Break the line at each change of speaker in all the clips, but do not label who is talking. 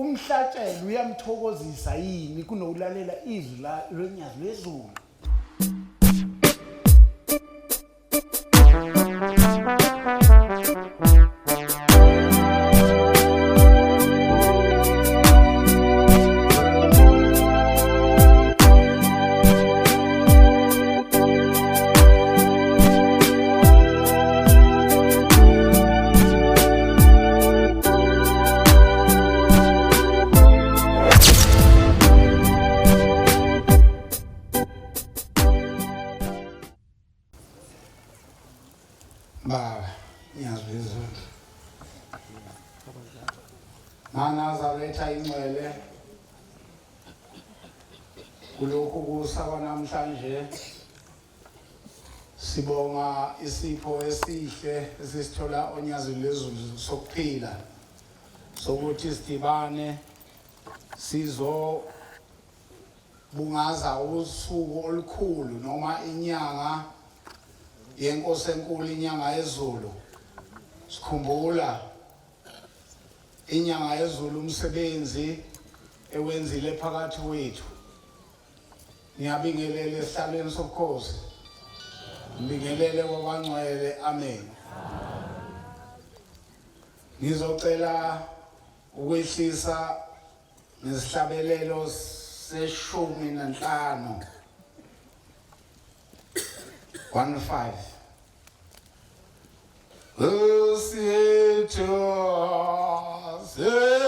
umhlatshelo uyamthokozisa yini kunokulalela izwi lwenyazi lwezulu? Baba, ngiyazizwa. Nazaretha ingcwele kulokhu kusaba namhlanje sibonga isipho esihle esisithola onyazini lwezulu sokuphila sokuthi sidibane sizo bungaza usuku olukhulu noma inyanga yenkosi enkulu, inyanga yezulu. Sikhumbula inyanga yezulu umsebenzi ewenzile phakathi kwethu. Ngiyabingelela esihlalweni sobukhosi, ngibingelele kwabangcwele. Amen. Ngizocela ukwehlisa nesihlabelelo se-15 1-5. Yeah.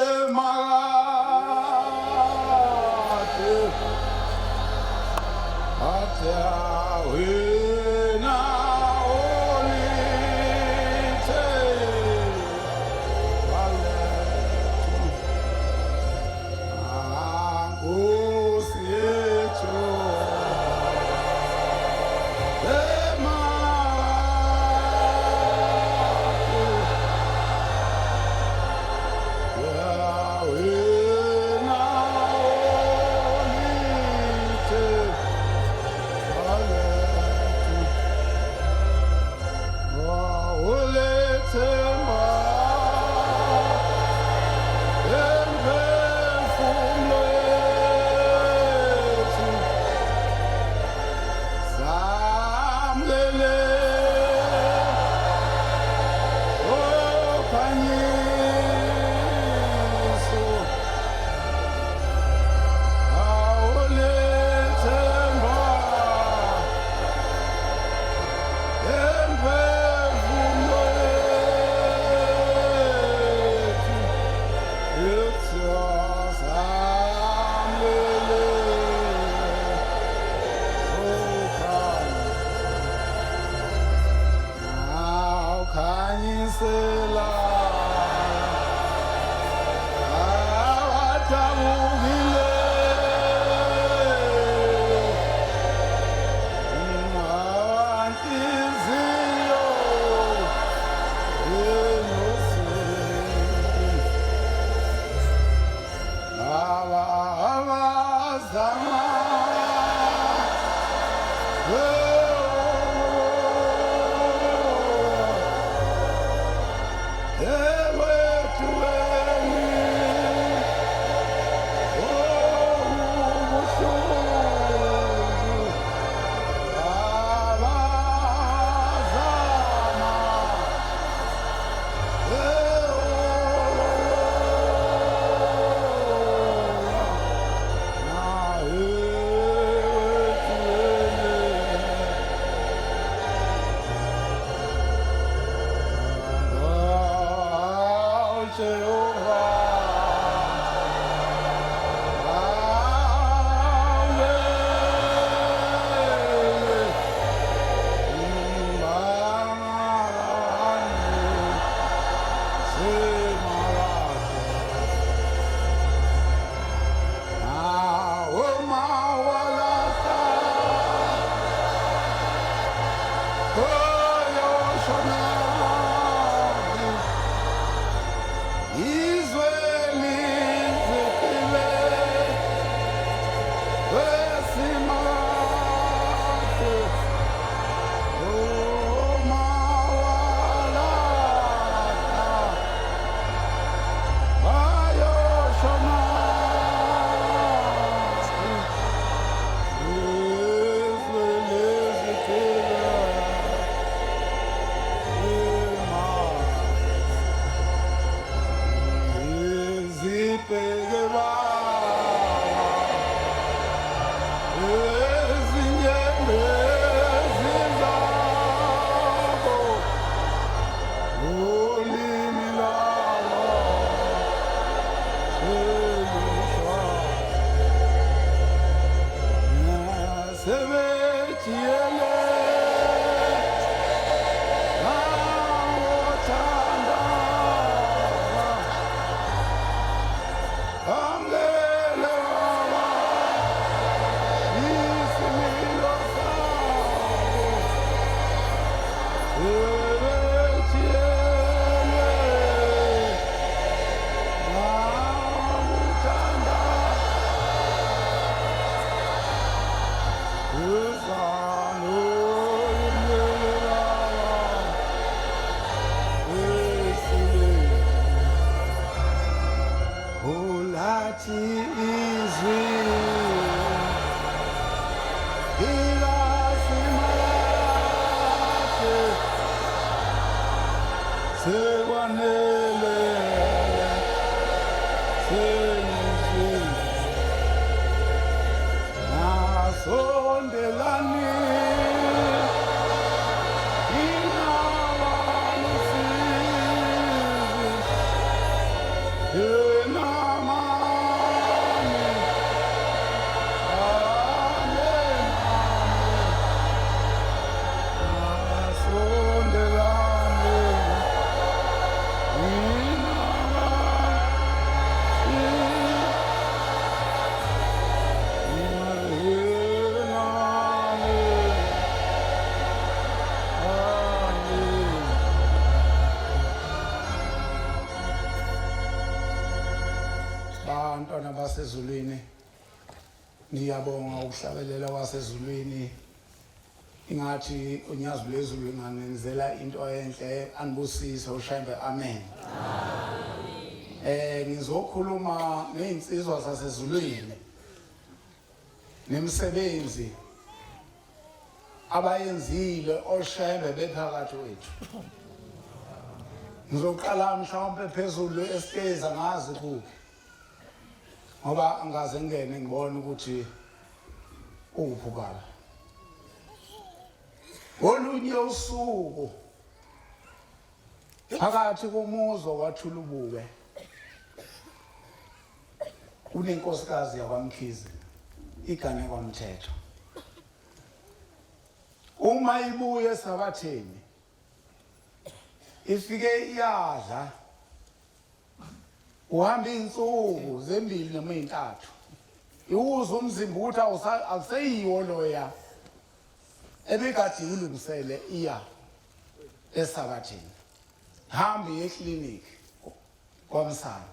Bantwana basezulwini, ngiyabonga ukuhlabelela wasezulwini. Ingathi unyazo lwezulu ngangenzela into enhle, anibusise ushembe amen. Ngizokhuluma ngeinsizwa zasezulwini nemisebenzi abayenzile oshembe bephakathi wethu. Ngizoqala mhlawumbe phezulu esiteza ngazi kuphi, ngoba angaze ngene ngibone ukuthi uphukala. Olunye usuku phakathi komuzo kwathulubuke unenkosikazi yakwaMkhize, igane kwaMthetho. Uma ibuye esabatheni ifike iyadla, uhamba insuku zembili noma ezintathu, iwuza umzimba ukuthi akuseyiwo loya ebekade ulungisele iya esabatheni. Hambi ekliniki kwamsana,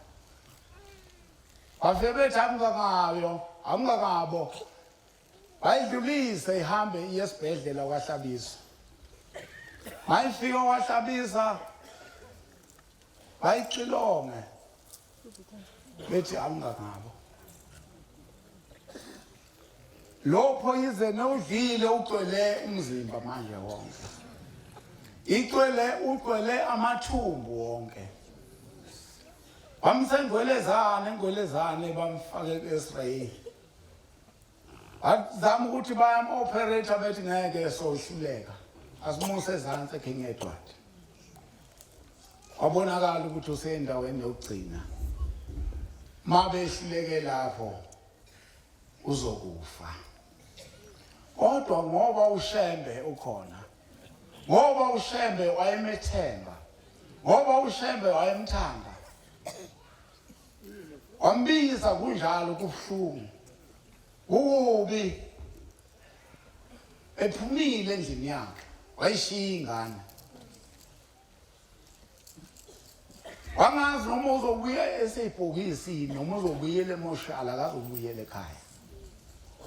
bafike bethi angingakabo bayidlulise ihambe iye esibhedlela kwaHlabisa. Mayifika kwaHlabisa bayixilonge bethi angingakabo. Lopho yize nowudlile ugcwele umzimba manje wonke, ugcwele amathumbu wonke. Bamsengwelezane bamfake ku-X-ray. Bazama ukuthi bayam-operator bethi ngeke sohluleka, asimuse ezansi eKing Edward. Wabonakala ukuthi usendaweni yokugcina. Mabehluleke lapho uzokufa. Kodwa ngoba ushembe ukhona, ngoba ushembe wayemethemba, ngoba ushembe wayemthanda, wambiza kunjalo kubuhlungu, kubi ephumile endlini yakhe, wayishiya ingane. Wangazi noma uzobuya esebhokisini noma uzobuyela emoshali, akazobuyela ekhaya.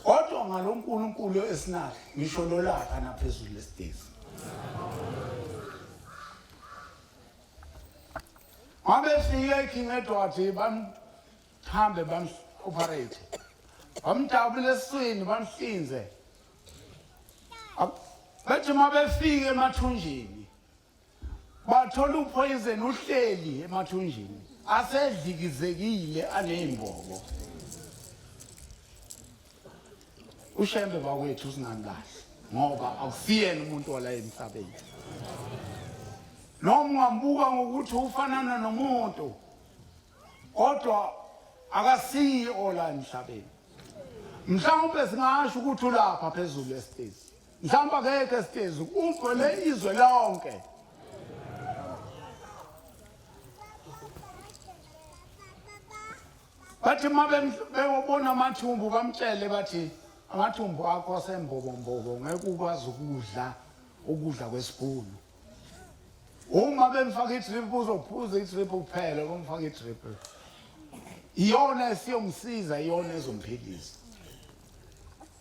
Kodwa ngalo uNkulunkulu esinayo, ngisho lolapha naphezulu lesitezi. Mabefika eKing Edward bamhambe bam-operate, bamdabula esiswini bamhlinze. Bethi mabefika emathunjini bathola uphoyizeni uhleli emathunjini, asedlikizekile aney'mbobo. Ushembe bakwethu singamlahli ngoba akusiyena umuntu wala emhlabeni. Noma ungambuka ngokuthi ufanana nomuntu, kodwa akasiyi ola emhlabeni. Mhlawumbe singasho ukuthi ulapha phezulu esitezi. Mhlawumbe akekho esitezi ugcwele izwe lonke. Bathi bebona amathumbu bamtshele bathi amathumbu akho asembobombobo ngeke ukwazi ukudla kwesibhunu. Uma bemfaka i-drip uzophuza i-drip kuphela bomfaka i-drip. Iyona esiyomsiza iyona ezomphilisa.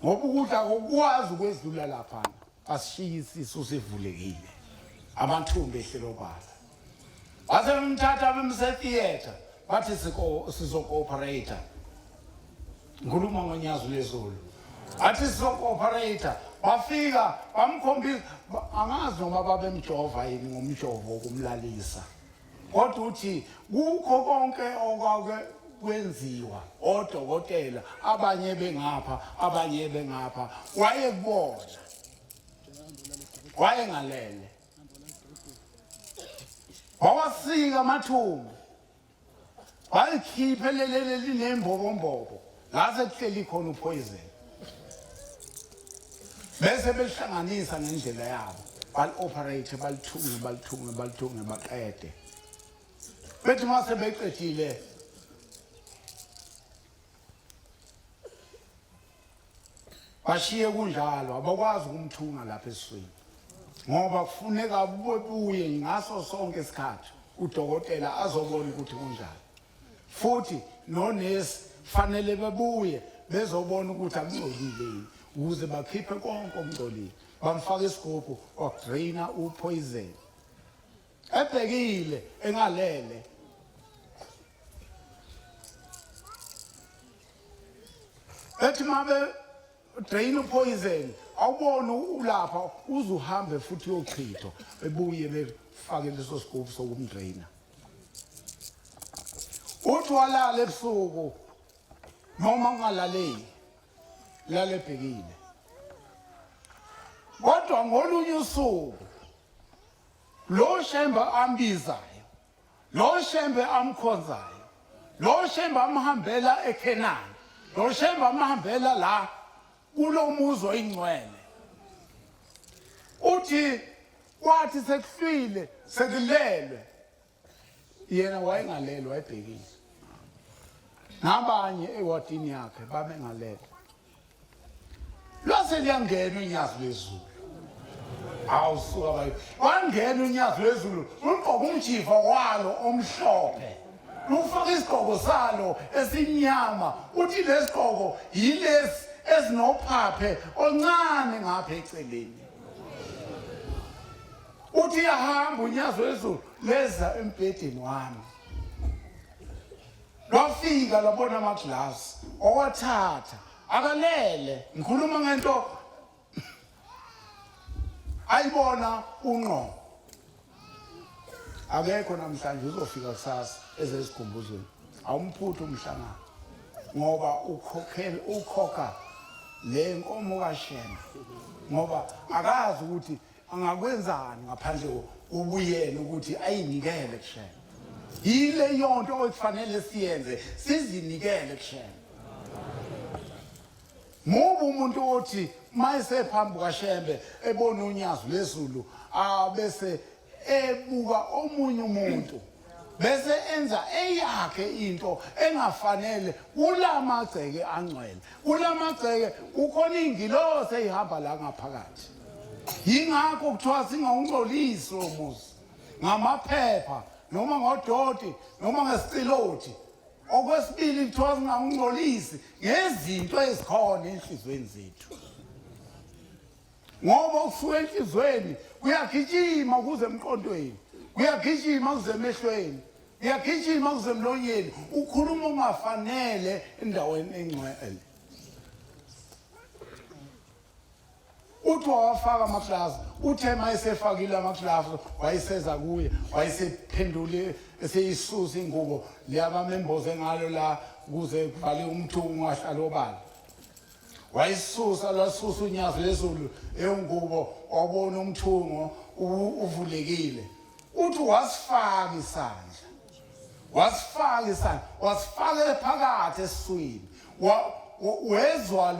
Ngoba ukudla kokwazi ukwedlula lapha asishiye isisu sivulekile. Amathumbu ehlelo bala. Base bemthatha bemse theater bathi sizo-cooperator. Ngikhuluma ngonyazwi lezulu. Athi sizo-cooperator bafika bamkhombisa angazi noma babemjova yini ngomjovo wokumlalisa. Kodwa uthi kukho konke okwake kwenziwa odokotela abanye bengapha abanye bengapha wayekubona wayengalele bawasika amathumbu bayikhiphe leli linembobo lase kuhleli khona upoison bese belihlanganisa ngendlela yabo bal-operate balithunge baqede bethi mase beqedile bashiye kunjalo abakwazi ukumthunga lapha esiswini ngoba kufuneka buye ngaso sonke isikhathi udokotela azobona ukuthi kunjani futhi nonesi fanele bebuye bezobona ukuthi akungcolile yini ukuze bakhiphe konke okungcolile bamfaka isigubhu okudraina upoison ebhekile engalele ethi mabe drain upoison awubona ulapha uzuhambe futhi uyochithwa bebuye befake leso sigubhu sokumdraina uthi walala ebusuku noma ungalaleli lale bhekile kodwa ngolunye usuku lo shemba ambizayo lo shembe amkhonzayo lo shemba amhambela eKenani lo shemba amhambela la kulo muzo ingcwele uthi kwathi sekuhlwile sekulelwe yena wayengalelwe wayebhekile nabanye ewadini yakhe babengalele lase liyangena unyazo lezulu awusuka bayi wangena unyazo lezulu ugqoka umjiva walo omhlophe ufaka isigqoko salo esinyama uthi lesigqoko yilesi ezinophaphe oncane ngapha eceleni uthi yahamba unyazo lezulu leza embhedeni wami lwafika labona amaglass owathatha akalele ngikhuluma ngento ayibona unqo akekho namhlanje uzofika kusasa ezesikhumbuzweni awumphuthu umhlangano ngoba ukhokha le nkomo kaShembe ngoba akazi ukuthi angakwenzani ngaphandle ubuyena ukuthi ayinikele kuShembe yile yonto okufanele siyenze sizinikele kuShembe ngoba umuntu othi mayesephambi kaShembe ebona unyazo lezulu bese ebuka omunye umuntu bese enza eyakhe into engafanele kulamagceke angcwele kulamagceke ukhona ingilosi ehamba la ngaphakathi yingakho kuthiwa singawungcolisi umuzi ngamaphepha noma ngodoti noma ngesiciloti okwesibili kuthiwa singawungcolisi ngezinto ezikhona enhlizweni zethu ngoba ukusuka enhlizweni kuyagijima kuze emqondweni kuyagijima kuze emehlweni kuyagijima kuze emlonyeni ukhuluma ongafanele endaweni engcwele uthi wafaka amaklasi uthe mayesefakile amaklasi wayeseza kuye wayesephendule eseyisusa ingubo leyabamemboze ngalo la kuze kuvale umthungu ungahlali obala wayisusa lasusa unyazo lezulu eyingubo wabona umthungo uvulekile uthi wasifaka isandla wasifaka isandla wasifaka phakathi esiswini wezwa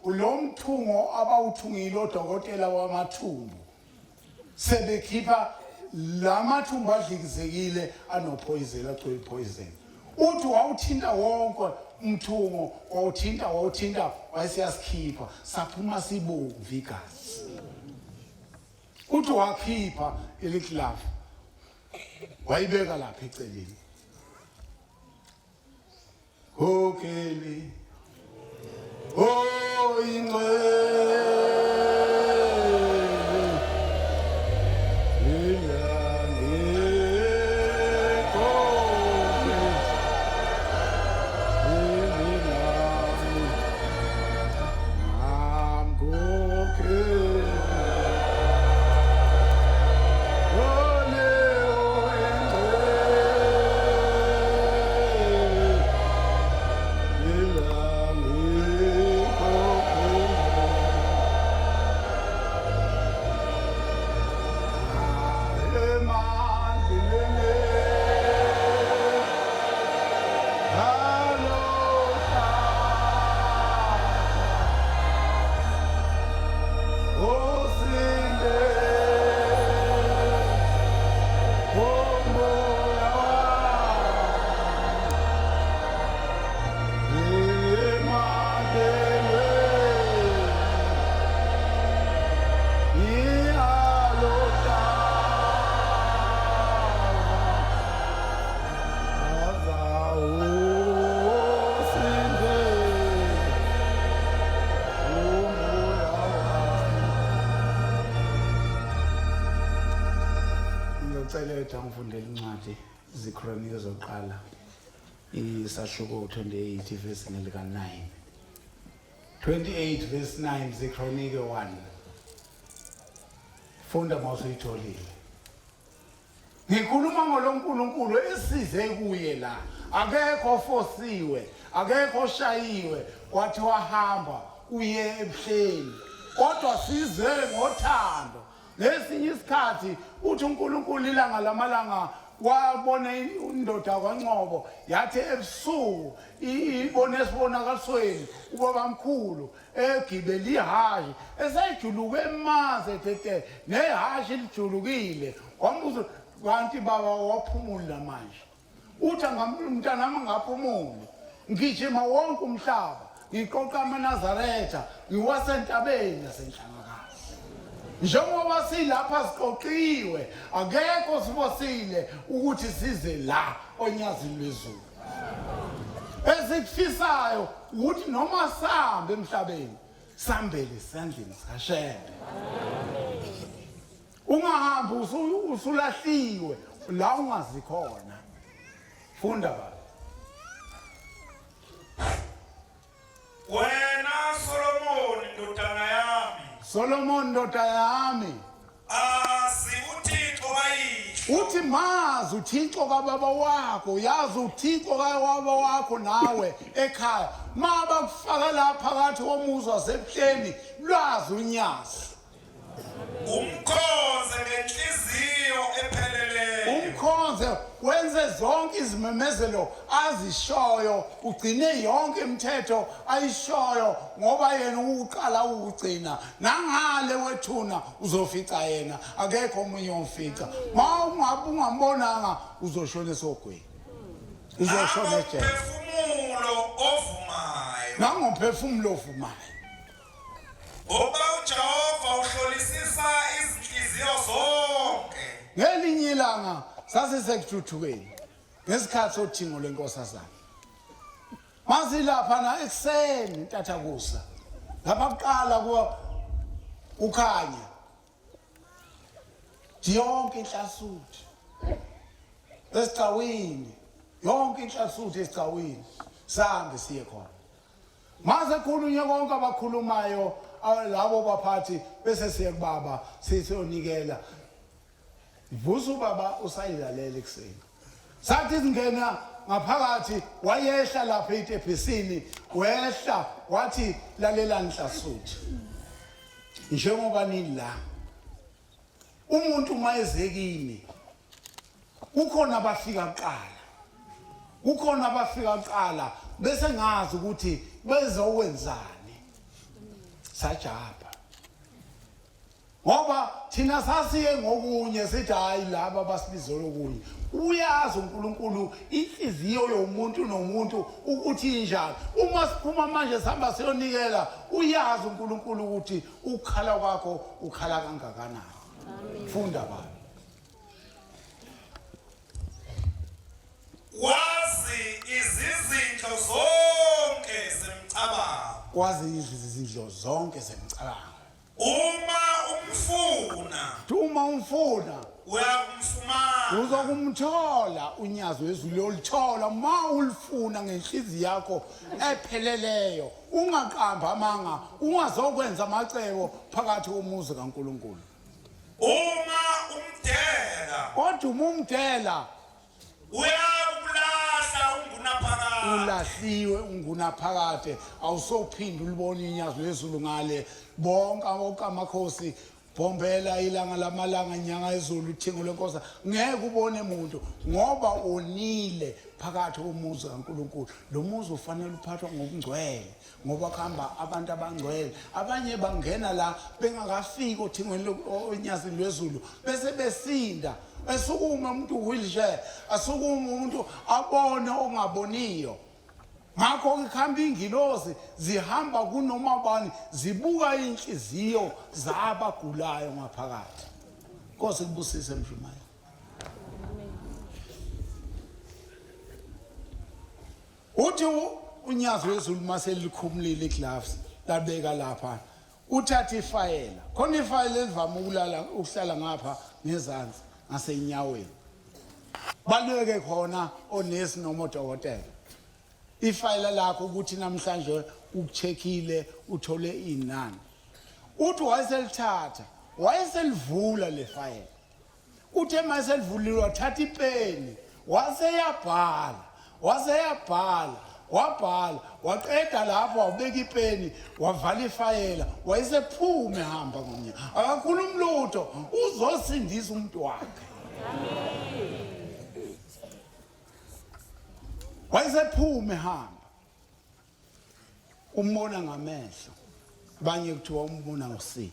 lo mthungo abawuthungile odokotela wamathumbu sebekhipha lamathumbu adlikizekile anopoison agcwele poison uthi wawuthinta wonke umthungo wawuthinta wayesiyasikhipha saphuma sibomvu igazi uthi wakhipha iliclav wayibeka lapha eceleni okeli oh ingwe ngifundela incwadi zikronike zokuqala isahluko 28 verse lika 9 28 verse 9 zikronike 1 funda mawusuyitholile ngikhuluma ngolonkulunkulu esize kuye la akekho ofosiwe akekho oshayiwe wathi wahamba uye ebuhleni kodwa size ngothando lesinye isikhathi uthi uNkulunkulu ilanga lamalanga wabona indoda kaNcobo yathi ebusuku ibone esibonakalisweni ubaba mkhulu egibela ihashi esejuluke emanzi ethe nehashi lijulukile wambuza kanti baba waphumula manje uthi umntana nami ngaphumuli ngijima wonke umhlaba ngiqoqa amaNazaretha ngiwasentabeni yasenhlanakazi njengoba silapha siqoqiwe akekho sibosile ukuthi size la onyazini lwezulu esikufisayo ukuthi noma sambe emhlabeni sambele esandleni sikaShembe ungahambi usulahliwe la ungazi khona funda baba
wena Solomon ndodana yami azi uThixo kayihlo
uthi mazi uThixo kababa wakho yazi uThixo kababa wakho nawe ekhaya mabakufaka la phakathi komuzi wasebuhleni lwazi unyazi
umkhonze ngenhliziyo epheleleyo
umkhonze wenze zonke izimemezelo azishoyo ugcine yonke imithetho ayishoyo ngoba yena uqala ukugcina nangale wethuna uzofica yena akekho omunye omfica ungambonanga uzoshona esogweni uzoshona ejele
umphefumulo ovumayo
nangomphefumulo ovumayo
Oba uJehova uhlolisisa izinhliziyo zonke.
Ngelinye ilanga sasisekuthukeni ngesikhathi sothingo lenkosazana. Masilapha na ekseni ntathakusa. Lapha kuqala ukhanya. Yonke inhlasuthi. Esicawini. Yonke inhlasuthi esicawini. Sambe siye khona. Maze khulunywe konke abakhulumayo labo baphathi bese siye kubaba siyonikela vusa ubaba usayilalela ekseni sathi singena ngaphakathi wayehla lapha etebhisini wehla wathi lalela inhlasuthi njengoba nila umuntu mayezekini ukhona abafika kuqala kukhona abafika kuqala bese ngazi ukuthi bezokwenzani sajapha ngoba thina sasiye ngokunye sithi hayi laba basibizela okunye uyazi uNkulunkulu inhliziyo yomuntu nomuntu ukuthi injani uma siphuma manje sihamba siyonikela uyazi uNkulunkulu ukuthi ukukhala kwakho ukhala kangakanani funda baba
wazi izizinto zonke zemcabango
kwazi izidlo zonke zemcabango
uma umfuna uyamfumana
uzokumthola unyazo wezulu olithola ma ulifuna ngenhliziyo yakho epheleleyo ungaqamba amanga ungazokwenza amacebo phakathi komuzi kaNkuluNkulu
uma umdela
kodwa umdela
uyakulahla ungunaphakade
ulahliwe ungunaphakade awusophinda ulibona inyazo lezulu ngale bonke amakhosi bombela ilanga lamalanga inyanga ezulu uthingo lenkosi ngeke ubone umuntu ngoba onile phakathi komuzi kaNkuluNkulu lo muzi ufanele uphathwa ngokungcwele ngoba khamba abantu abangcwele abanye bangena la bengakafiki othingweni onyazini lwezulu bese besinda esukuma umuntu wheelchair asukuma umuntu abone ongaboniyo ngakho ikhamba ingilosi zihamba kunoma bani zibuka inhliziyo zabagulayo ngaphakathi Nkosi kubusise Mjumayo uthi unyazo wezulu mase likhumulile igloves labeka lapha uthatha ifayela khona ifayela elivama ukuhlala ngapha ngezansi ngasenyaweni baleke khona onesi noma odokotela ifayela lakho ukuthi namhlanje ukucheckile uthole inani uthi wayeselithatha wayeselivula le fayela uthi emaselivulile wathatha ipeni wabhala waqeda lapho wabeka ipeni wavala ifayela wayesephume hamba ngomnya akakhuluma lutho uzosindisa umuntu wakhe wayesephume hamba umbona ngamehlo banye kuthiwa umbona ngosi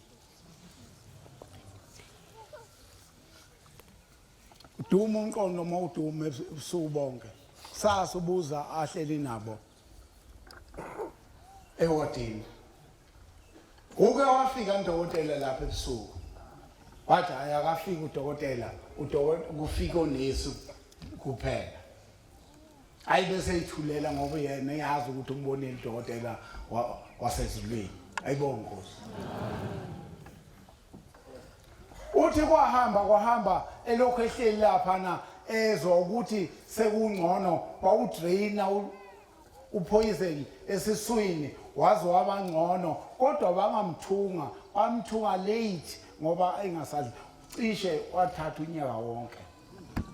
uduma umqondo noma udume ebusuku bonke sasubuza ahleli nabo ewadini uke wafika udokotela lapha ebusuku wathi ayakafika udokotela kufika onesi kuphela ayibese ithulela ngoba yena yazi ukuthi umbonile udokotela wasezulwini ayibonge Nkosi uthi kwahamba elokho ehleli lapha na ezwa ukuthi sekungcono bawudraina upoison esiswini wazi wabangcono kodwa bangamthunga bamthunga late ngoba engasadli cishe wathatha unyaka wonke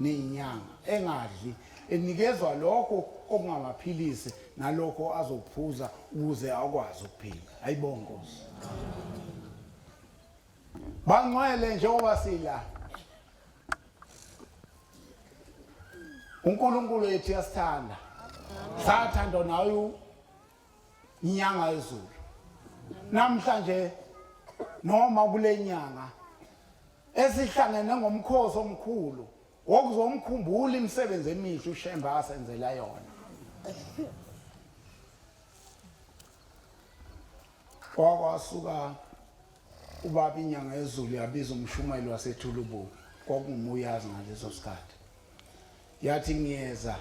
nenyanga engadli enikezwa lokho okungamaphilisi nalokho azokuphuza ukuze akwazi ukuphila ayibonge Nkosi bangcwele njengoba sila uNkulunkulu yethu yasithanda sathanda nayo inyanga yezulu namhlanje noma kule nyanga esihlangene ngomkhosi omkhulu wokuzomkhumbula imisebenzi emihle uShemba asenzela yona kwasuka ubaba inyanga yezulu yabiza umshumayeli waseThulubu kwakungumuyazi ngaleso sikhathi yathi ngiyeza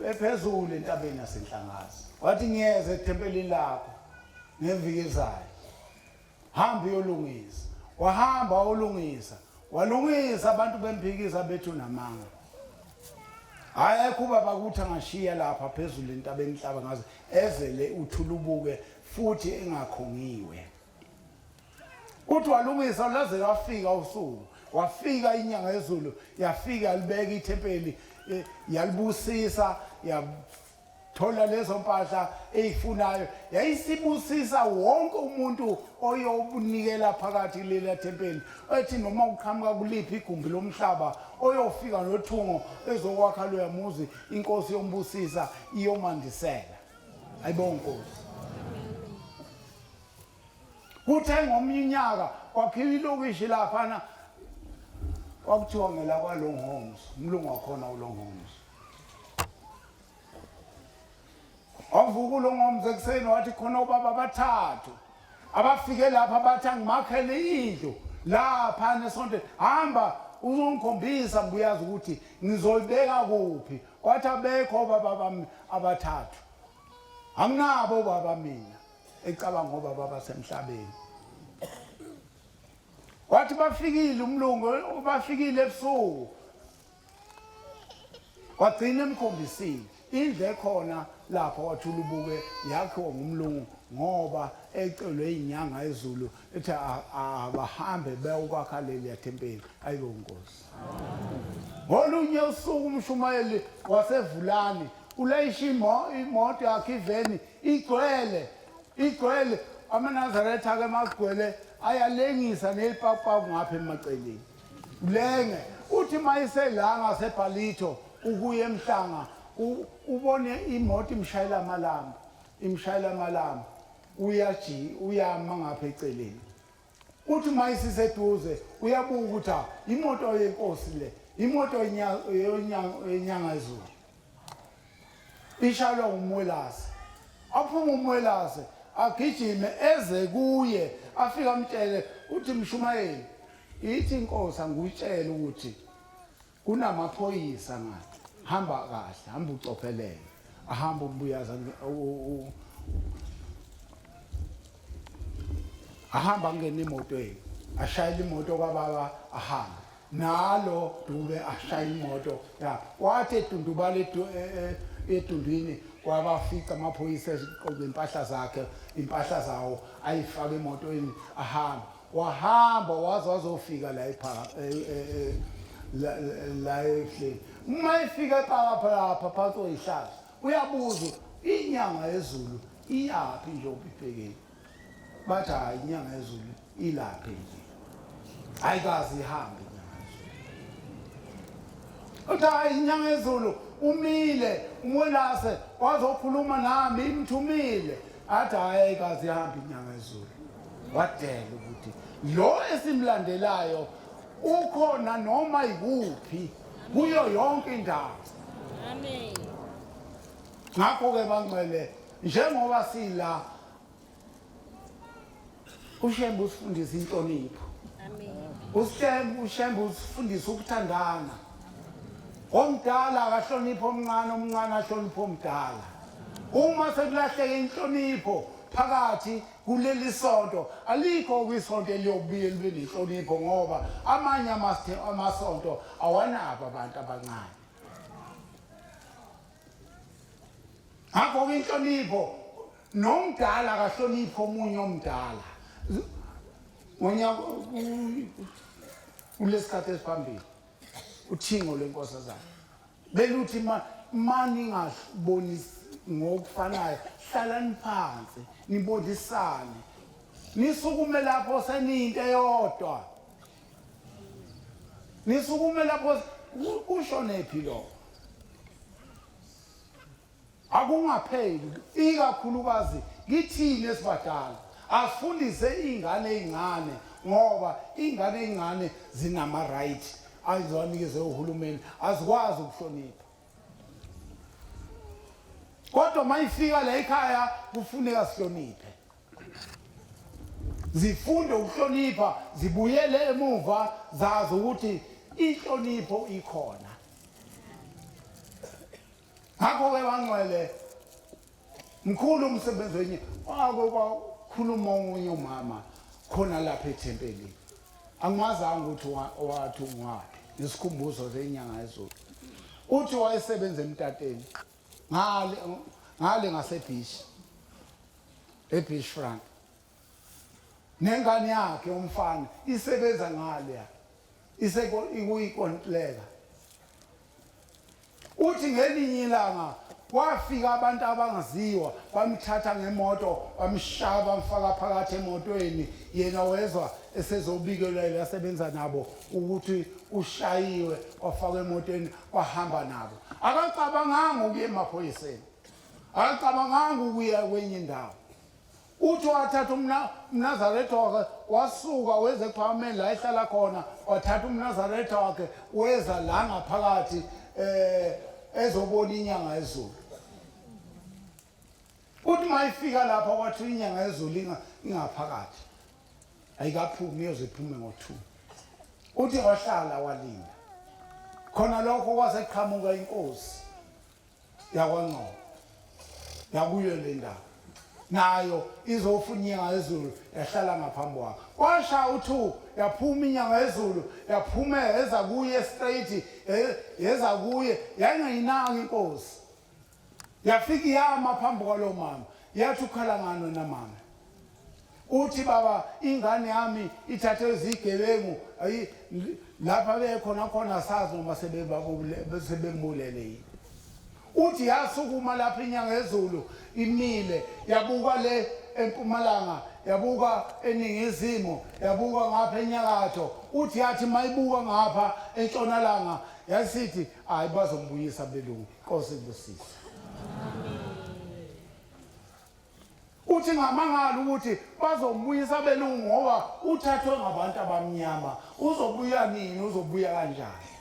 ephezulu entabeni yasenhlangazi wathi ngiyeza ethempelini lakho ngeviki ezayo hamba uyolungisa wahamba walungisa abantu bemphikisa bethu namanga ayekho baba kuthi angashiya lapha phezulu entabeni inhlaba ngaze ezele uthulubuke futhi engakhongiwe uthi walungisa laze wafika usuku wafika inyanga yezulu yafika libeka ithempeli yalibusisa thola lezo mpahla ezifunayo yayisibusisa wonke umuntu oyobunikela phakathi lela thempeli ethi noma uqhamuka kuliphi igumbi lomhlaba oyofika nothungo ezokwakha loya muzi inkosi yombusisa iyomandisela ayibonke inkosi kuthe ngomnye unyaka kwakhiwa ilokishi laphana kwakuthiwa ngela kwaLonghomes umlungu wakhona uLonghomes avuka uLonghomes ekuseni wathi khona ubaba bathathu abafike lapha bathi angimakhele indlu lapha nesonto hamba uzongikhombisa ngiyazi ukuthi ngizoyibeka kuphi kwathi abekho baba bami abathathu anginabo baba mina ecabanga ngoba baba semhlabeni wathi bafikile umlungu bafikile ebusuku wagcina emkhombisile indle khona lapho wathi ulubuke yakhiwa ngumlungu ngoba ecelwe inyanga ezulu ethi abahambe beyokwakha leli thempeli ayibo inkosi ngolunye usuku umshumayeli wasevulani ulayisha imoto yakhe iveni igcwele amaNazaretha ake magcwele ayalengisa nelipapapu ngapha emaceleni lenge uthi mayiselanga sephalito ukuya emhlanga ubone imoto imshayela amalamba uyama ngapha eceleni uthi mayisiseduze uyabuka ukuthi imoto yenkosi le imoto yenyanga ezulu ishalwa umwelase aphuma umwelase agijime eze kuye afika amtshele uthi mshumayeli ithi inkosi angutshela ukuthi kunamaphoyisa ngathi hamba kahle hamba ucophelele ahamba ubuyaza ahamba ngene emotweni ashayela imoto kababa ahamba nalo Dube ashayela imoto ya wathi edundubale edundwini kwabafica amaphoyisa eziqoqe impahla zawo ayifaka emotweni ahamba wahamba wazofika la ehleli uma ifika lapha phansi oyihlala uyabuza inyanga yezulu iyaphi nje ubibhekeni bathi hayi inyanga yezulu ilaphi nje ayikazi ihambe inyanga yezulu umile umwelase wazokhuluma nami imthumile athi hayi ayikazi ihambe inyanga yezulu wadela ukuthi lo esimlandelayo ukhona noma ikuphi kuyo yonke indawo amen ngakho ke bangcwele njengoba sila uShembe usifundisa inhlonipho amen uShembe usifundisa ukuthandana omdala akahlonipho omncane ahlonipho omdala uma sekulahleke inhlonipho phakathi kuleli sonto alikho kwisonto eliyobuye libe nenhlonipho ngoba amanye amasonto awanabo abantu abancane ngakho inhlonipho nomdala akahlonipho omunye omdala ngonyaka kulesikhathi esiphambili uthingo lenkosazana beluthi mani ngabonisi ngokufanayo hlalani phansi nibonisane nisukume lapho seninte eyodwa nisukume lapho kushonephi lo akungapheli ikakhulukazi kithini esibadala asifundise ingane ezincane ngoba ingane ezincane zinama right aziwanikeze uhulumeni azikwazi ukuhlonipha kodwa mayifika la ekhaya kufuneka sihloniphe zifunde ukuhlonipha zibuyele emuva zazi ukuthi inhlonipho ikhona ngakho ke bangcwele mkhulu umsebenzi wenye kwakhuluma omunye umama khona lapha ethempelini angimazanga ukuthi wathi ungaphi nesikhumbuzo zenyanga yezulu uthi wayesebenza emtateni ngale ngaseBhishi eBhishfront nengane yakhe umfana isebenza ngale ikuyinkontileka uthi ngelinye ilanga kwafika abantu abangaziwa bamthatha ngemoto bamshaya bamfaka phakathi emotweni yena wezwa esezobikelwa yasebenza nabo ukuthi ushayiwe wafaka emotweni wahamba nabo akacabanganga ukuya emaphoyiseni akacabanganga ukuya kwenye indawo uthi wathatha umNazaretha wakhe wasuka weze ePhalamende la ehlala khona wathatha umNazaretha wakhe weza la ngaphakathi ezobona inyanga yezulu uthi mayifika lapha wathi inyanga yezulu ingaphakathi ayikaphumi iyoziphume ngo2 uthi wahlala walinda khona lokho kwaseqhamuka inkosi yakwaNgcobo yakuyo le ndawo nayo izofuna inyanga yezulu yahlala ngaphambi kwakhe kwasha u2 yaphuma inyanga yezulu yaphume eza kuye straight yeza kuye yangayinanga inkosi yafika yama phambi kwalo mama yathi ukhala ngano namama uthi baba ingane yami ithathe izigebengu lapha bekhona sazi noma sebembulele yini uthi yasukuma lapha inyanga yezulu imile yabuka le empumalanga yabuka eningizimu yabuka ngapha enyakatho uthi yathi mayibuka ngapha entshonalanga yasithi hayi bazombuyisa belungu inkosi ibusise uthi ngamangala ukuthi bazombuyisa belungu ngoba uthathwe ngabantu abamnyama uzobuya nini uzobuya kanjani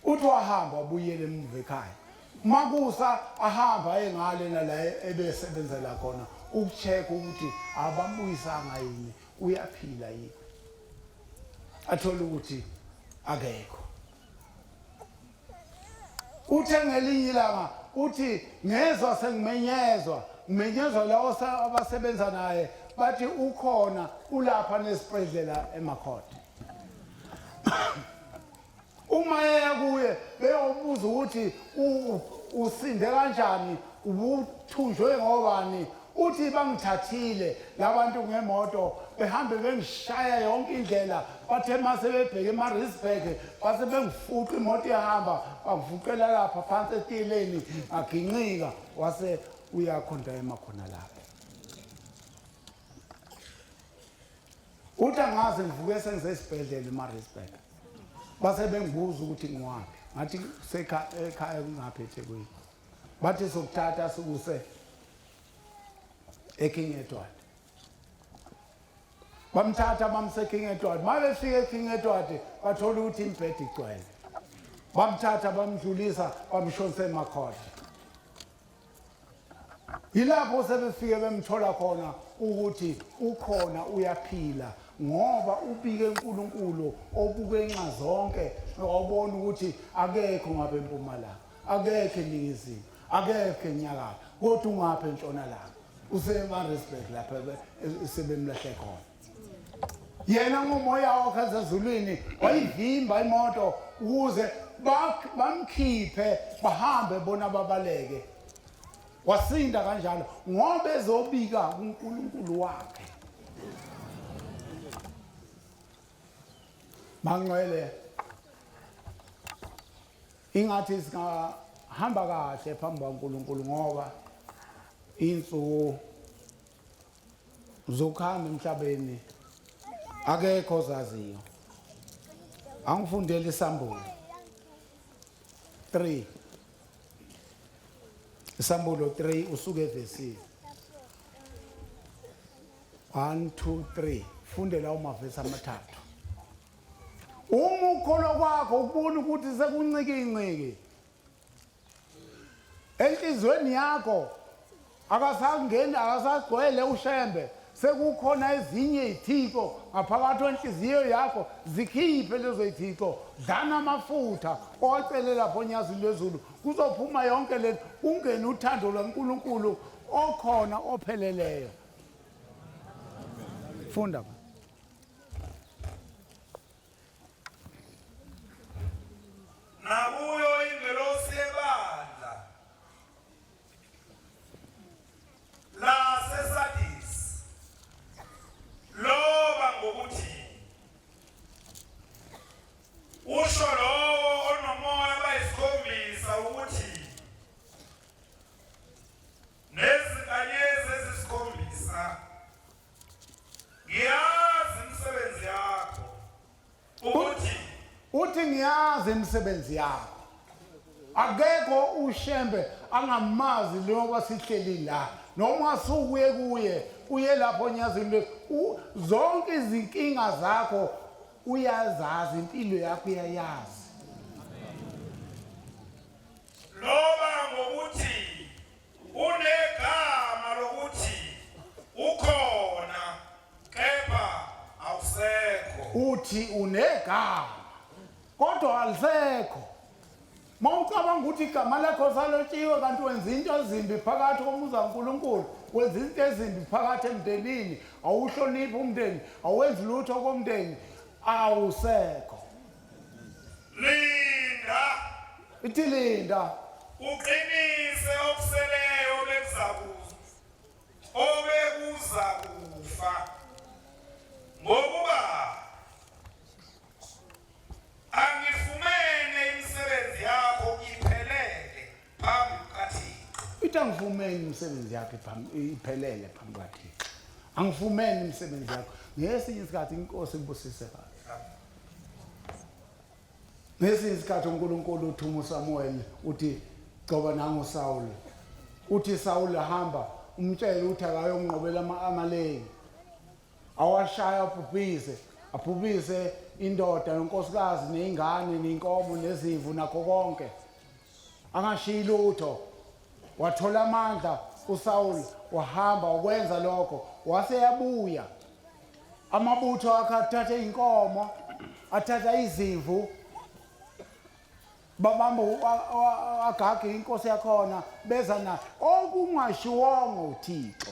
uthi wahamba wabuyela emuva ekhaya makusa ahamba engale nala ebesebenzela khona ukucheck ukuthi abambuyisanga yini uyaphila yini athola ukuthi akekho uthe ngelinye ilanga uthi ngezwe sengimenyezwa lawo abasebenza naye bathi ukhona ulapha nesibhedlela eMakhotha uma eya kuye beyobuza ukuthi usinde kanjani ubuthunjwe ngobani uthi bangithathile labantu ngemoto behambe bengishaya yonke indlela bathe mase bebheke eMaritzburg base bengifuqa imoto ihamba bangifuqela lapha phansi etileni agincika wase uyakhonda emakhona lapha uthi angaze ngivuke sengisesibhedlela eMaritzburg base bengibuza ukuthi ngiwapi ngathi ekhaya ngapha eThekwini bathi sokuthatha sikuse eKing Edward bamthatha bamse King Edward mabefika eKing Edward bathola ukuthi imbhedi igcwele bamthatha bamdlulisa bamshonisa eMakhotha yilapho sebefike bemthola khona ukuthi ukhona uyaphila ngoba ubike uNkulunkulu obuke inxa zonke wabona ukuthi akekho ngapha eMpumalanga akekho eNingizimu akekho eNyakatho kodwa ungapha eNtshonalanga useMaritzburg lapha sebemlahle khona yena ngomoya wakhe ezulwini wayivimba imoto ukuze bamkhiphe bahambe bona babaleke wasinda kanjalo ngoba ezobika uNkulunkulu wakhe mangcwele ingathi singahamba kahle phambi kwaNkulunkulu ngoba insuku zokuhamba emhlabeni akekho ozaziyo angifundele isambulo 3 isambulo 3 usuke evesi 1 2 3 fundela umavesi amathathu uma ukholo kwakho ukubona ukuthi sekuncikinciki enhlizweni yakho akasangeni akasagcwele ushembe sekukhona ezinye izithixo ngaphakathi kwenhliziyo yakho zikhiphe lezo izithixo dlana amafutha owacelela lapho onyazini lwezulu kuzophuma yonke le ungene uthando lwaNkulunkulu okhona opheleleyo funda
nakuyo ingelosi yebandla laseSardis loba ngokuthi usho lowo onomoya bayisikhombisa ukuthi
yazi imisebenzi yakho. Akekho ushembe angamazi njengoba sihleli la. Noma sukuye kuye lapho nyazini zonke izinkinga zakho uyazazi, impilo yakho uyayazi.
loba ngokuthi unegama lokuthi ukhona kepha awusekho.
Uthi unegama kodwa alisekho. Mawucabanga ukuthi igama lakho salotshiwe kanti wenza into ezimbi phakathi komuzi kaNkulunkulu, wenza into ezimbi phakathi emndenini, awuhloniphi umndeni, awenzi lutho komndeni, awusekho.
Linda
Ithi linda
uqinise okuseleyo obekuza kufa, ngokuba angifumene imisebenzi yakho iphelele phambi kukaThixo.
ithi angifumeni imisebenzi yakho iphelele phambi kukaThixo. Angifumeni imisebenzi yakho. Ngesinye isikhathi inkosi ibusise kahle. Ngesinye isikhathi uNkulunkulu uthuma uSamuel uthi coba nangu Saul. Uthi Saul hamba umtshele uthi akayonqobela ama-Amaleki. Awashaya abhubhise indoda yonkosikazi nezingane nenkomo nezimvu nakho konke. Angashiyi lutho. Wathola amandla uSaul wahamba ukwenza lokho. Wase yabuya. Amabutho akhe athatha inkomo, athatha izimvu. Babamba Agagi inkosi yakhona beza na okungashiwonga uThixo.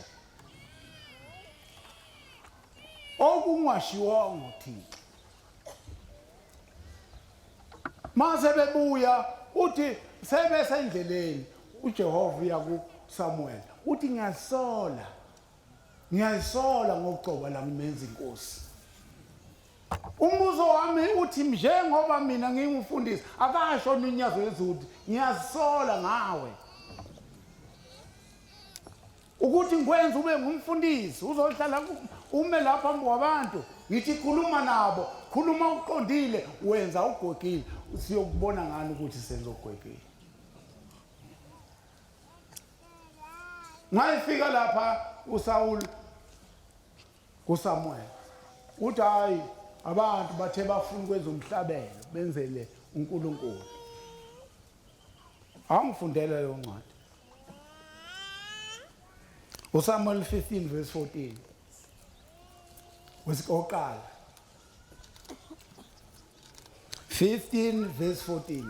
Okungashiwonga uThixo. Mase bebuya uthi sebesendleleni uJehova uya kuSamuel uthi ngiyayisola ngokucoba la ngimenza inkosi. Umbuzo wami uthi njengoba mina ngingumfundisi akasho unyazo lezuthi ngiyazisola ngawe ukuthi ngikwenza ube ngumfundisi uzohlala ume lapha phambi kwabantu ngithi khuluma nabo, khuluma uqondile, wenza ugwegile, siyokubona ngani ukuthi senza ugwegile. Ngayifika lapha uSaul kuSamuel uthi hayi abantu bathe bafuna ukwenza umhlabelo benzele uNkulunkulu. Angifundela leyo ncwadi. uSamuel 15 verse 14. Wesikoqala 15 verse 14.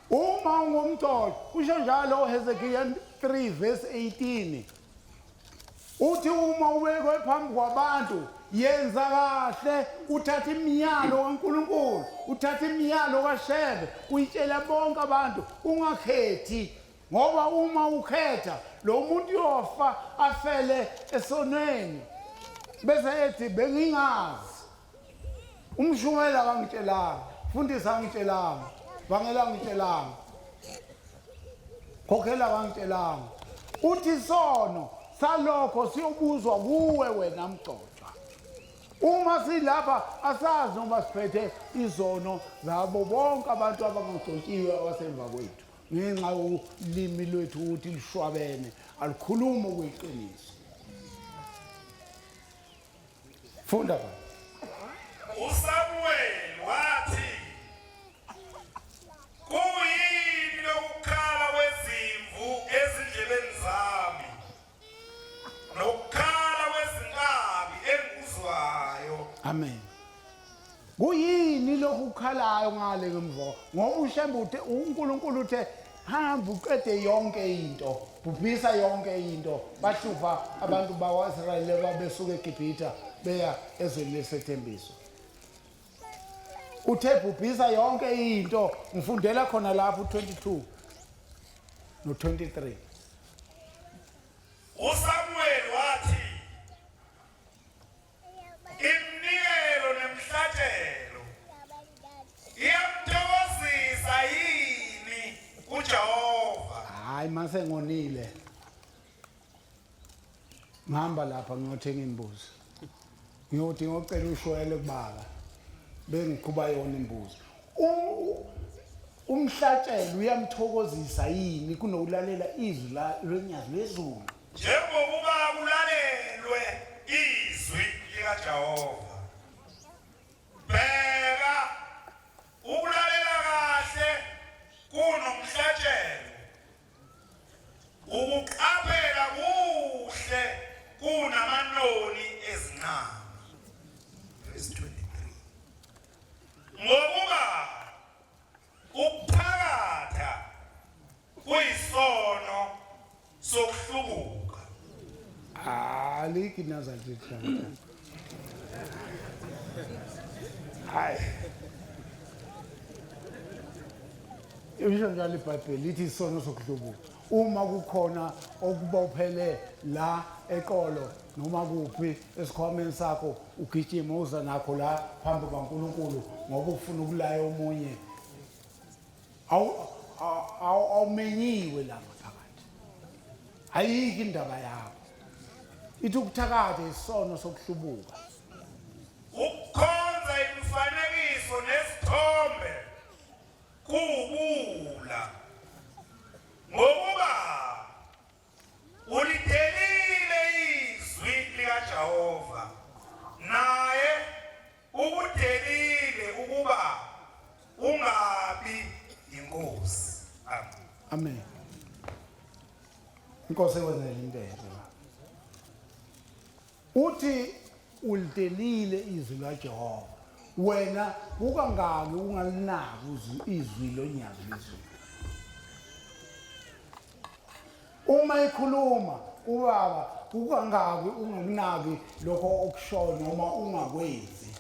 Uma ungumtolo kusho njalo Hezekiah 3 verse 18. Uthi uma ubekwe phambi kwabantu yenza kahle, uthatha imiyalo kaNkulunkulu, uthatha imiyalo kaShebe, uyitshela bonke abantu, ungakhethi. Ngoba uma ukhetha lo muntu yofa afele esonweni. Bese ethi bengingazi. Umshumela kangitshelanga, fundisa ngitshelanga, vangela ngitshelanga. Khokhela kangitshelanga. Uthi sono salokho siyobuzwa kuwe wena mgcotshwa. Uma silapha asazi noma siphethe izono zabo bonke abantu abangagcotshiwe abasemva kwethu. Ngenxa yolimi lwethu ukuthi lishwabene alikhuluma okuyiqiniso. Funda ba.
uSamuel wathi kuyini lokukhala kwezimvu ezindlebeni zami nokukhala kwezinkabi engikuzwayo.
Amen. Kuyini lokukhalayo ngale ngemvo? Ngoba uShembe uthe uNkulunkulu uthe hamba uqede yonke into, bhubhisa yonke into. Bahlufa abantu bakwaIsrayeli babesuka eGibhithe beya ezweni lesethembiso. Uthe bhubhisa yonke into, ngifundela khona lapho 22 no 23.
uSamuel wathi imnikelo nemhlatshelo iyamthokozisa yini uJehova?
Hayi mase ngonile. Ngihamba lapha ngiyothenga imbuzi. Ngiyothi ngocela ushwele kubaba. bengiqhuba yona imbuzi. Umhlatshelo uyamthokozisa yini kunokulalela izwi lwenyazi lezulu?
Njengokuba kulalelwe izwi likaJehova. Bheka ukulalela kahle kunomhlatshelo. Ukuqaphela kuhle kunamanoni ezinqama. Verse 23. Ngokuba ukuphakatha kuyisono sokuhlubuka.
Aliki nazathi hlanga. Hayi. Isho njalo iBhayibheli lithi isono sokuhlubuka. Uma kukhona okubophele la eqolo noma kuphi esikhwameni sakho ugijima uza nakho la phambi kaNkulunkulu ngoba ufuna ukulaya omunye awumenyiwe la phakathi. Ayiki indaba yakho. Ithi ukuthakatha isono sokuhlubuka.
Ukukhonza imifanekiso nezithombe kuwubula. Ngokuba ulidelile izwi likaJehova naye ukudelile ukuba ungabi inkosi.
Amen. Inkosi wenze impela. Uthi ulidelile izwi likaJehova. Wena ukangaki ungalinaki izwi lonyazi lezulu. Uma ikhuluma ubaba ukangaki ungakunaki lokho okushoyo noma ungakwenzi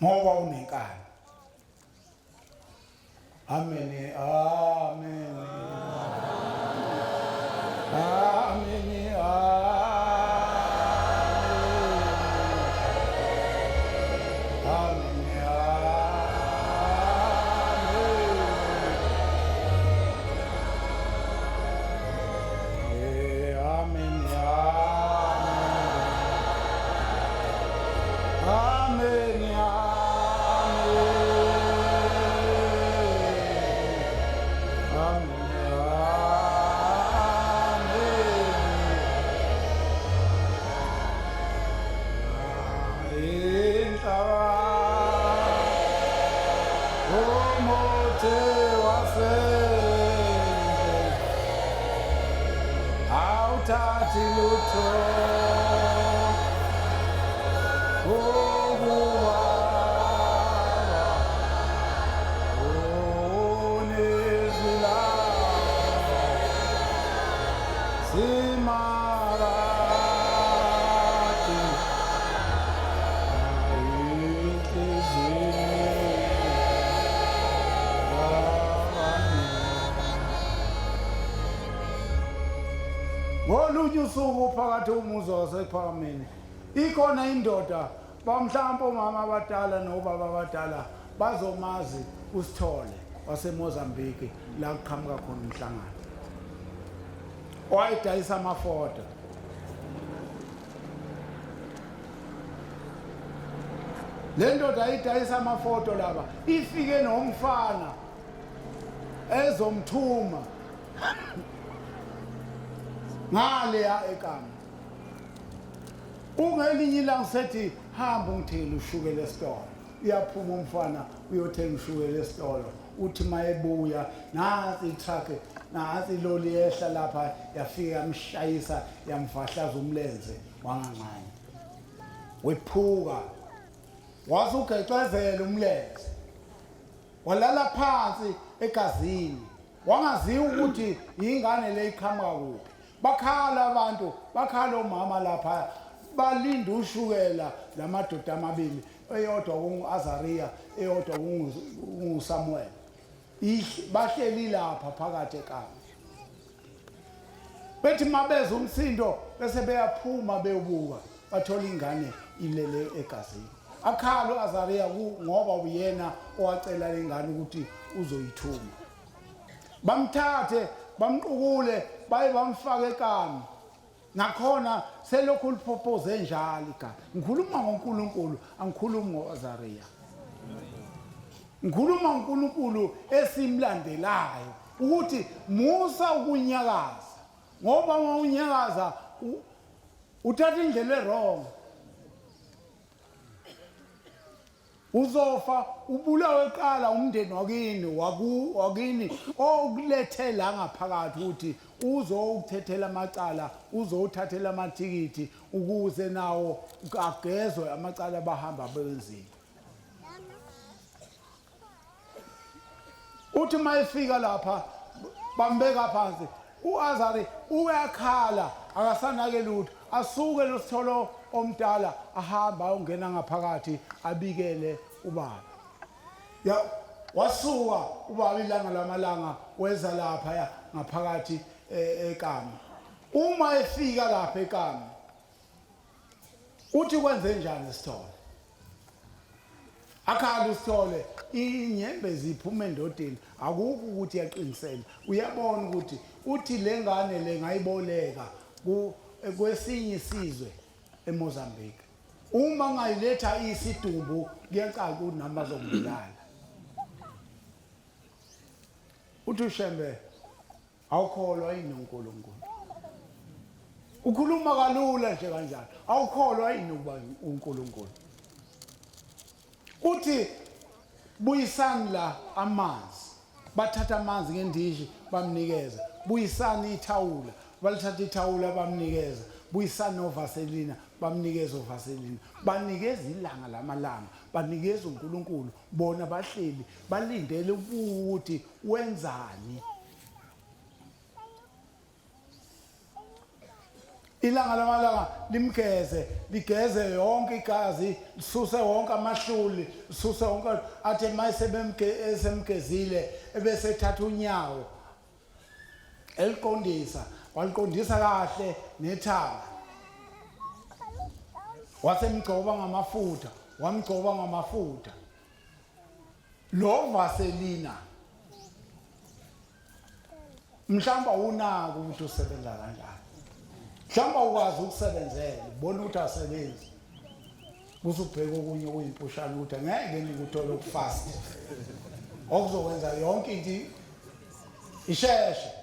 ngoba unenkani. Amen. Amen. Amen. Ngolunye usuku phakathi umuzi wasePhakameni ikhona indoda bamhlawumbe omama abadala nobaba abadala bazomazi uSithole waseMozambique la kuqhamuka khona umhlangano. Wayedayisa amafoto. Le ndoda ayidayisa amafoto laba ifike nomfana ezomthuma ngaleya ekama. Ungelinye ilanga sethi hamba ungithele ushukela esitolo. Uyaphuma umfana uyothenga ushukela esitolo. Uthi mayebuya nansi itruck nansi iloli yehla lapha yafika yamshayisa yamfahlaza umlenze wangancane. Wephuka. Wasugecezela umlenze. Walala phansi egazini. Wangaziwa ukuthi ingane le iqhamuka kuphi. Bakhala abantu, bakhala omama lapha balinda ushukela lamadoda amabili, eyodwa kunguAzariya, eyodwa kunguSamuel. Bahleli lapha phakathi ekama. Bethi mabeza umsindo bese beyaphuma beyobuka, bathola ingane ilele egazini. Akhala uAzariya ngoba uyena owacela lengane ukuthi uzoyithuma. Bamthathe, bamqukule, baye bamfaka ekama. nakhona selokhu lipropose njalo igama ngikhuluma ngoNkulunkulu angikhulumi ngoAzaria ngikhuluma ngoNkulunkulu esimlandelayo ukuthi musa ukunyakaza ngoba mawunyakaza uthatha indlela errong uzofa ubulawe eqala umndeni wakini okulethe la ngaphakathi ukuthi uzowuthethela amacala uzowuthathela amathikithi ukuze nawo agezwe amacala abahamba benzini uthi mayifika lapha bambeka phansi uAzari uyakhala akasanake lutho asuke lositholo omdala ahamba ayongena ngaphakathi abikele ubaba ya wasuka ubaba ilanga lamalanga weza lapha ngaphakathi ekama uma efika lapha ekama uthi kwenze njani isithole akhala usithole inyembe ziphuma endodeni akukho ukuthi yaqinisela uyabona ukuthi uthi lengane lengayiboleka kwesinye isizwe eMozambique uma ngayiletha isidumbu kuyaqala ukuthi namba zokubulala uthi uShembe awukholwa yini uNkulunkulu ukhuluma kalula nje kanjalo awukholwa yini ukuba uNkulunkulu uthi buyisani la amanzi bathatha amanzi ngendishi bamnikeza buyisani ithawula balithatha ithawula bamnikeza buyisani novaselina bamnikeza uvaselina banikeza ilanga lamalanga banikeza uNkulunkulu bona bahleli balindele ukuthi wenzani ilanga lamalanga ligeze yonke igazi lisuse wonke amahluli lisuse wonke athe mayisemgezile ebese ethatha unyawo eliqondisa waliqondisa kahle nethanga wasemgcoba ngamafutha lo vaselina mhlamba unaka ukuthi usebenza kanjani mhlamba ukwazi ukusebenzela bona ukuthi asebenzi usubheka okunye okuyimpushana ukuthi ngeke nikuthola ukufast okuzokwenza yonke into isheshe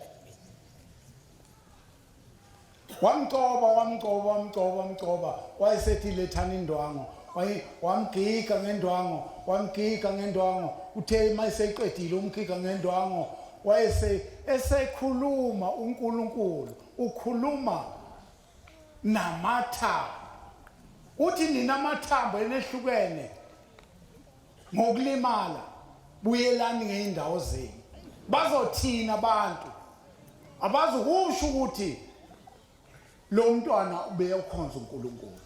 wamcoba wayesethi lethana indwango wamgiga ngendwango uthe mayiseqedile umgiga ngendwango esekhuluma uNkulunkulu ukhuluma namathambo uthi nina amathambo enehlukene ngokulimala buyelani ngeindawo zenu bazothina abantu abazukusho ukuthi lo mntwana ubeyokhonza uNkulunkulu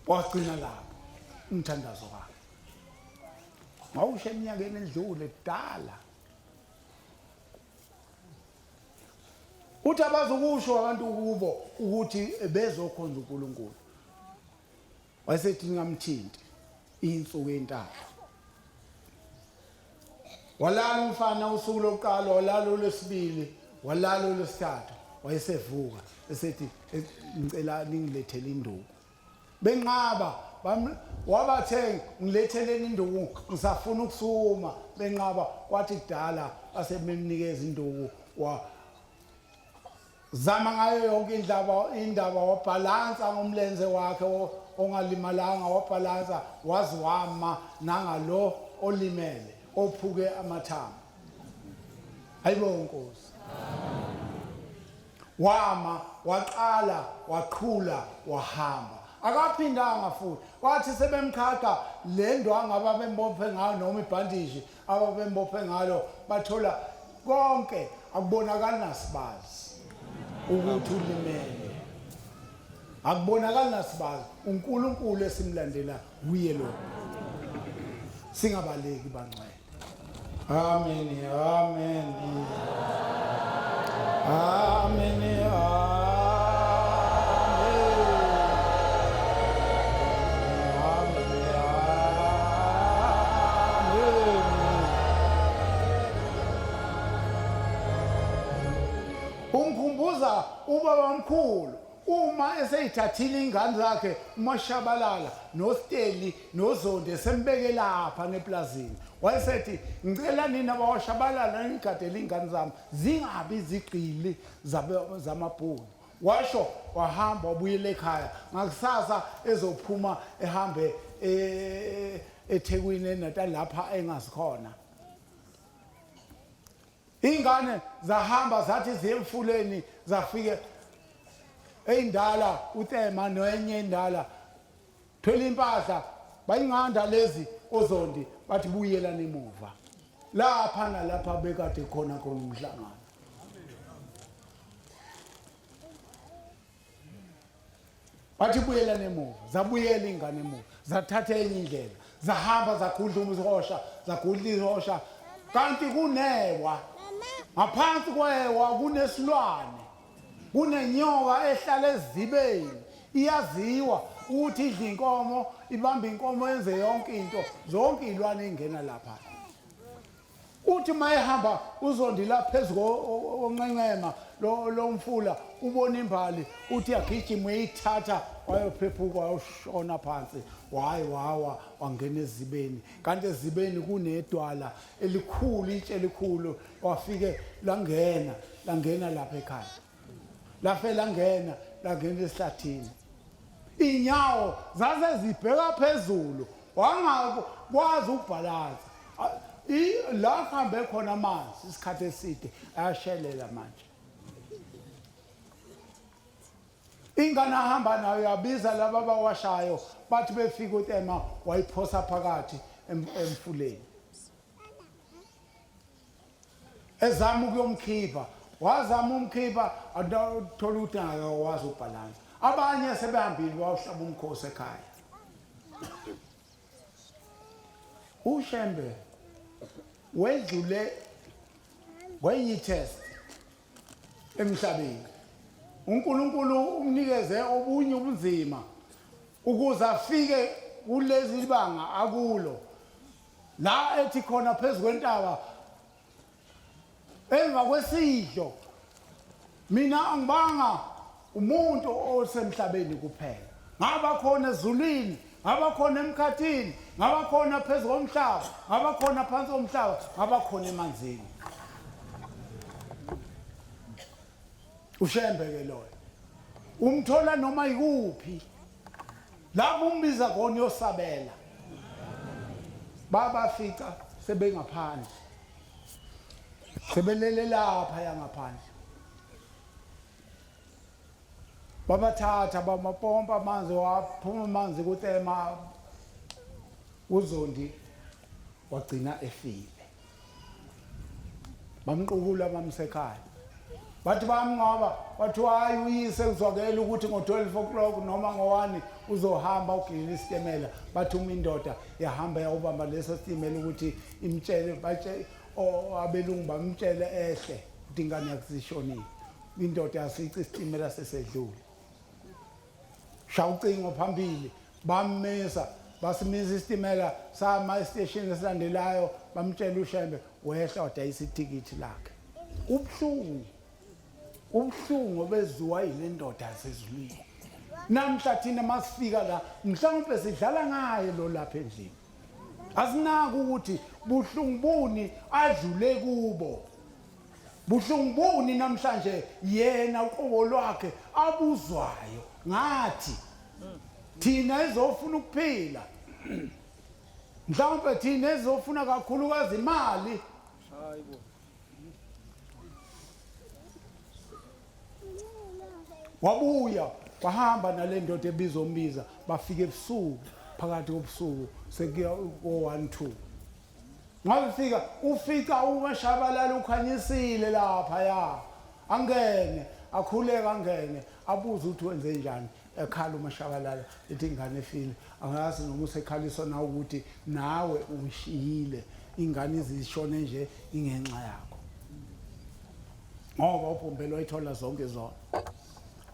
wagcina lapho umthandazo wakhe mawushe eminyakeni edlule kudala uthi abazukusho abantu kubo ukuthi bezokhonza uNkulunkulu wayesethi ngamthinti insuku entathu walala umfana usuku lokuqala walala olwesibili walala olwesithathu wayesevuka esethi ngicela ningilethele induku benqaba wabathe ngilethele induku ngisafuna ukusuma benqaba kwathi kudala asemnikeza induku zama ngayo yonke indaba wabhalansa ngomlenze wakhe ongalimalanga wabhalansa wazi wama nangalo olimele ophuke amathambo hayibo Nkosi wama waqala waqhula wahamba akaphindanga futhi wathi sebemkhaka le ndwangu ababembophe ngayo noma ibhandishi ababembophe ngalo bathola konke akubonakala nasibazi ukuthi ulimele akubonakala nasibazi uNkulunkulu esimlandela uye lo singabaleki bangcwele amen amen amen ngikhumbuza ubabamkhulu uma eseyithathile ingane zakhe uMashabalala noSteli noZondi esembeke lapha neplazini wayesethi ngicela nina bawashabalala ngigadele ingane zami zingabi zigqili zamabhunu washo wahamba wabuyela ekhaya ngakusasa ezophuma ehambe eThekwini eNatal lapha engazikhona ingane zahamba zathi ziye emfuleni zafike eyindala uTema noyenye indala thwele impahla bayinganda lezi oZondi bathi buyela nemuva lapha nalapha bekade khona umhlangano bathi buyela nemuva zabuyela ingane emuva zathatha enye indlela zahamba zagudla izosha kanti kunewa ngaphansi kwewa kunesilwane kunenyoka ehlala ezibeni iyaziwa ukuthi idla inkomo ibamba inkomo yenze yonke into zonke izilwane ingena lapha uthi mayehamba uZondi la phezulu onqenqema lo mfula ubona imbali uthi yagijima uyithatha wayophephuka wayoshona phansi wawa wangena ezibeni kanti ezibeni kunedwala elikhulu itshe elikhulu wafike langena lapha ekhaya lafe langena esihlathini inyawo zaze zibheka phezulu wangakwazi ukubhalansa la hambe khona amanzi isikhathi eside ayashelela manje ingane ahamba nayo yabiza laba abawashayo bathi befika uTema wayiphosa phakathi emfuleni ezama ukuyomkhipha wazama umkhipha athola ukuthi akawazi ubhalansa abanye sebehambile wawuhlaba umkhosi ekhaya uShembe wedlule wayitest emhlabeni uNkulunkulu umnikeze obunye ubunzima ukuze afike kulezi libanga akulo la ethi khona phezulu kwentaba emva kwesidlo mina angibanga umuntu osemhlabeni kuphela ngaba khona ezulwini ngaba khona emkhathini ngaba khona phezulu komhlaba ngaba khona phansi komhlaba ngaba khona emanzini uShembe ke loyo umthola noma ikuphi lapho umbiza khona yosabela babafica sebengaphandle sebelele lapha yangaphandle babathatha bamapompa amanzi waphuma amanzi kuTema uZondi wagcina efile bamqukula bamsekhaya bathi bamngcwaba bathi hayi uyise uzwakela ukuthi ngo12 o'clock noma ngo1 uzohamba ugilile isitimela bathi uma indoda yahamba yawubamba leso sitimela ukuthi imtshele batshe abelungu bamtshele ehle ukuthi ingane yakuzishonile indoda yasica isitimela sesedlule shawucingo phambili bammesa basimisa isitimela sama estation esilandelayo bamtshela uShembe wehla wadayisa ithikithi lakhe ubuhlungu beziwa yile ndoda sezulwini namhla thina masifika la mhlawumbe sidlala ngaye lo lapha endlini asinaki ukuthi buhlungu buni adlule kubo buhlungu buni namhlanje yena uqobo lwakhe abuzwayo ngathi thina ezofuna ukuphila mhlawumbe thina ezofuna kakhulukazi imali hayibo wabuya wahamba nale ndoda ebizombiza bafika ebusuku phakathi kobusuku sekuya ko1-2 ngafika ufika uMashabalala ukhanyisile lapha ya angene akhuleka angene abuza ukuthi wenze njani ekhala uMashabalala ethi ingane efile angazi noma usekhaliswa na ukuthi nawe ungishiyile ingane izishone nje ingenxa yakho ngoba uPhumbelo ayithola zonke zona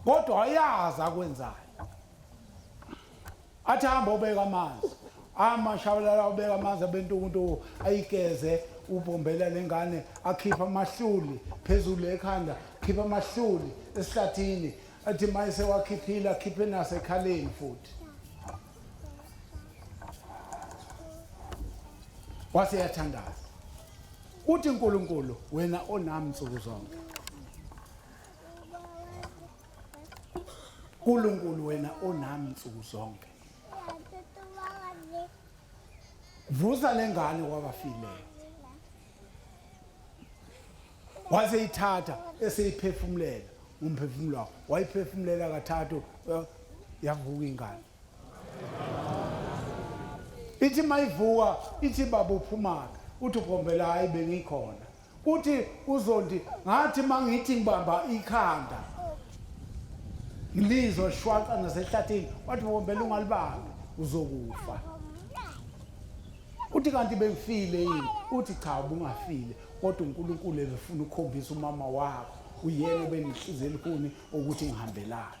kodwa ayazi akwenzayo athi hamba ubeka amanzi amashabalala ubeka amanzi abentuntu ayigeze ubombela lengane akhipha amahluli phezulu ekhanda khipha amahluli esihlathini athi mayise wakhiphila akhiphe nasekhaleni futhi wase yathandaza uthi uNkulunkulu wena onami insuku zonke uNkulunkulu wena onami insuku zonke vusa lengane kwabafileyo wazeyithatha eseyiphefumulela umphefumulo wakhe wayiphefumulela kathathu yavuka ingane ithi mayivuka ithi baba uphumaphi uthi ubombela hayi bengikhona uthi uzondi ngathi mangithi ngibamba ikhanda ngilizo shwaqa nasehlathini wathi bombela ungalibambi uzokufa uthi kanti bengifile yini uthi cha ubungafile kodwa uNkulunkulu ebefuna ukukhombisa umama wakho uyena obenihliziyo elikhuni ukuthi ngihambelana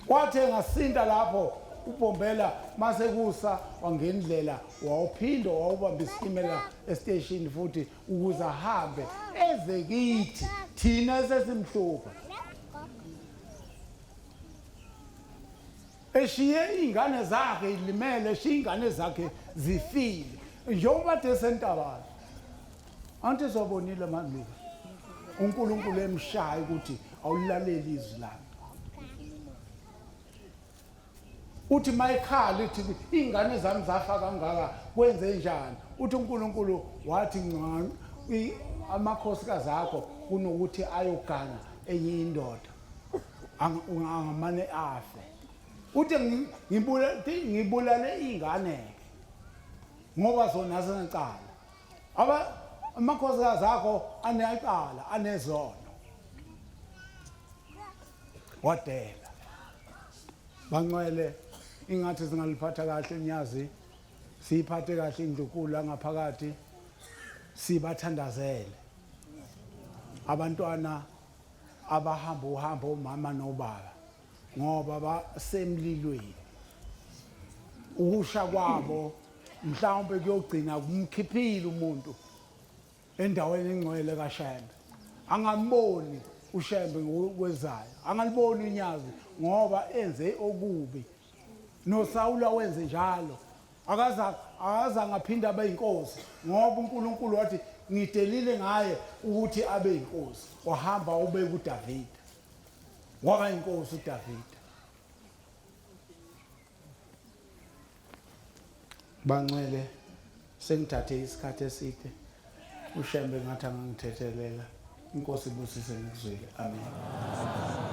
wathi ngasinda lapho ubombela mase kusa wangendlela wawuphinda wawubamba isitimela estation futhi ukuze ahambe eze kithi thina sesimhlupha eshiye ingane zakhe ilimele eshiye ingane zakhe zifile njengoba desentabana anti zobonile manje uNkulunkulu emshaya ukuthi awulaleli izwi lami uthi mayikhala ithi ingane zami zafa kangaka kwenze njani uthi uNkulunkulu wathi amakhosikazi akho kunokuthi ayogana enye indoda angamane afe uthi ngibulale ingane ngoba zona zinecala amakhosikazi akho anecala anezono wadela bangcwele ingathi singaliphatha kahle nyazi siyiphathe kahle indlunkulu ngaphakathi sibathandazele abantwana abahamba uhambo umama nobaba ngoba basemlilweni ukusha kwabo mhlawumbe kuyogcina kumkhiphile umuntu endaweni engcwele kaShembe angamboni uShembe ngokwezayo angaliboni inyazi ngoba enze okubi noSawula wenze njalo akaza ngaphinda abe inkosi ngoba uNkulunkulu wathi ngidelile ngaye ukuthi abe inkosi wahamba ube kuDavida waba inkosi uDavida bangcwele sengithathe isikhathi eside uShembe ngathi angangithethelela inkosi ibusise ngikuzwile amen